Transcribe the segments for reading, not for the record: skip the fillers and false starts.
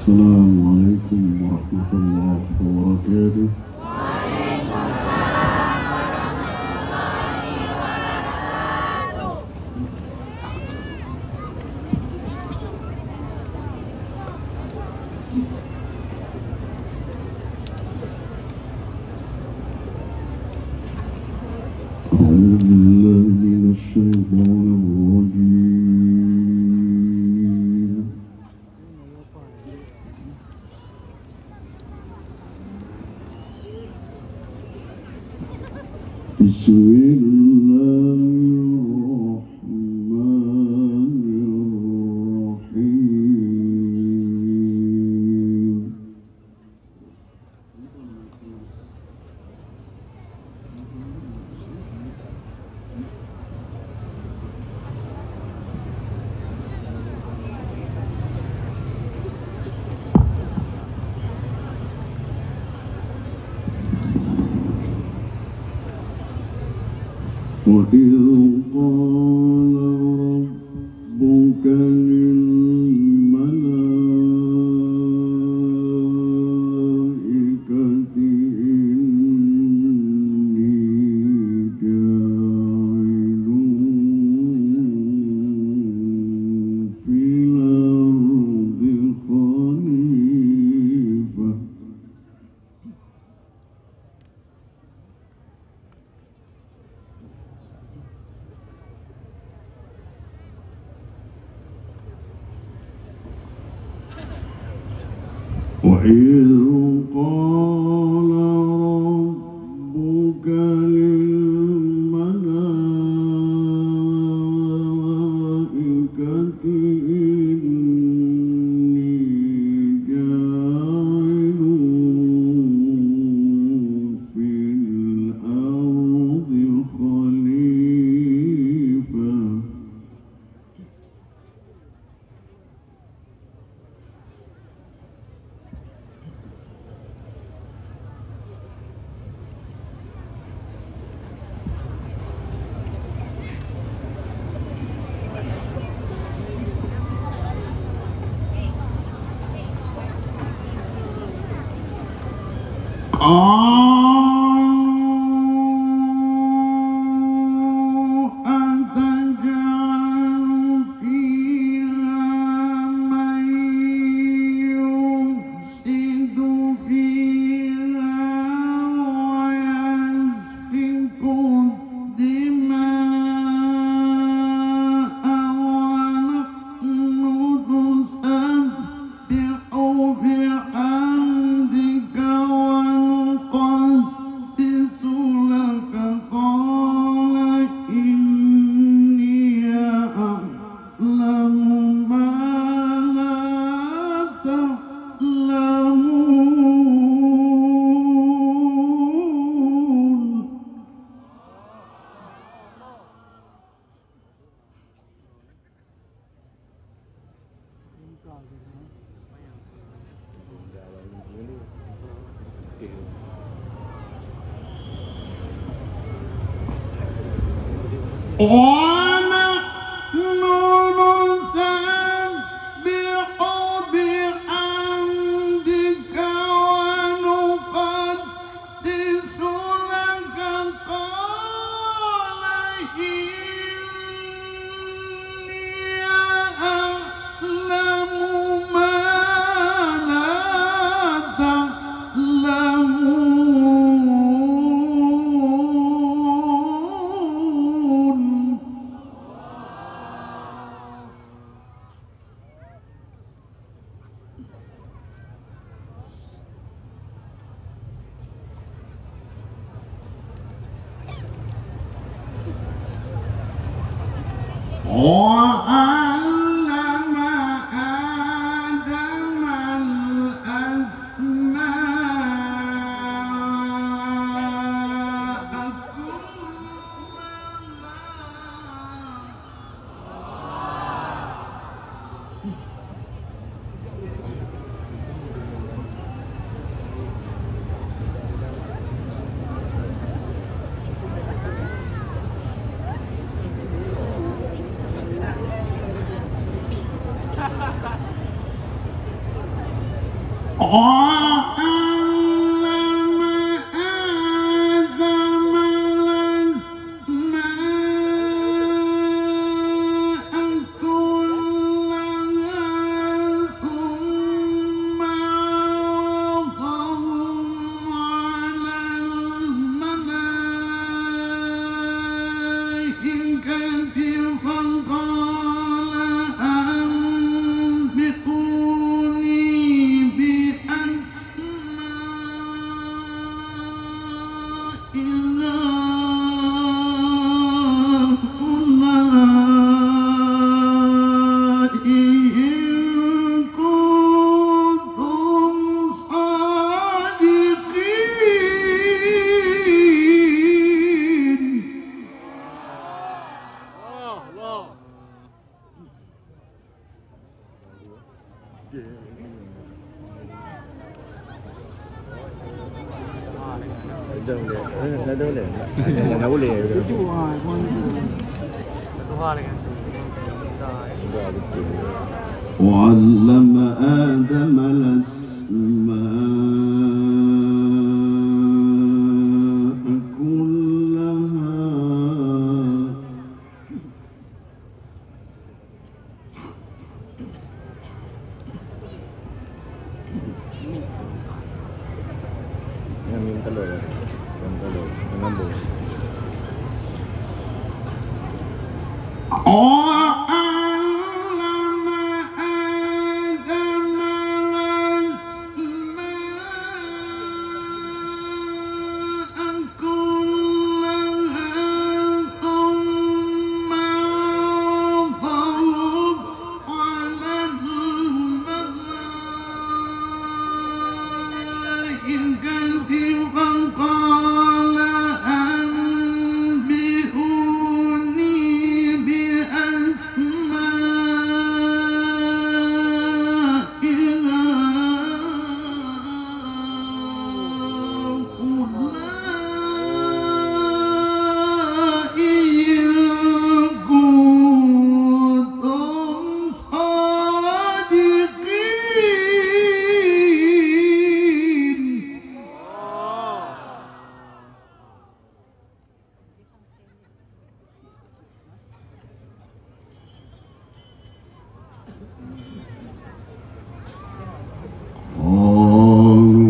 السلام عليكم ورحمة الله وبركاته. أعوذ بالله من الشيطان الرجيم. بسم الله الرحمن الرحيم. وإذ قال ربك للملائكة إني جاعل في الأرض خليفة. وإذ قال ربك للملائكة إني جاعل في الأرض خليفة. قالوا أتجعل فيها من يفسد فيها ويسفك الدماء ونحن نسبح بحمدك ونقدس لك قال إني أعلم ما لا تعلمون. ونحن نسبح بحمدك ونقدس لك قال إني أعلم ما لا تعلمون. وعلم آدم الأسماء كلها ثم عرضهم على الملائكة فقال أنبئوني بأسماء هؤلاء إن كنتم صادقين. وعلم آدم الأسماء كلها Yang telur, dengan bos. وعلم آدم الأسماء كلها ثم عرضهم على الملائكة فقال أنبئوني بأسماء هؤلاء إن كنتم صادقين. قالوا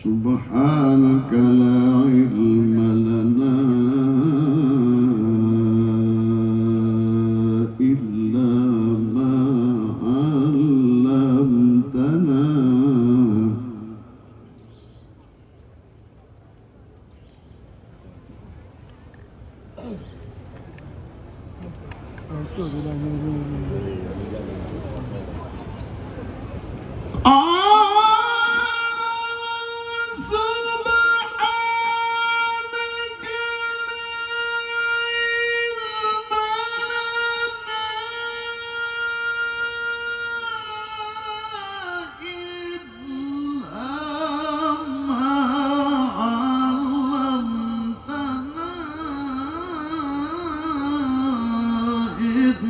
سبحانك لا علم لنا إلا ما علمتنا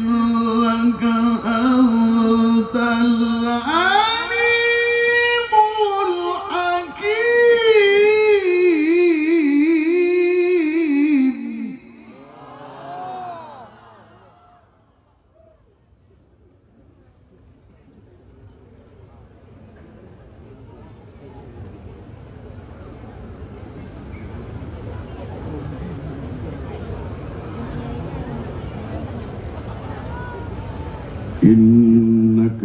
إنك أنت العليم الحكيم. إنك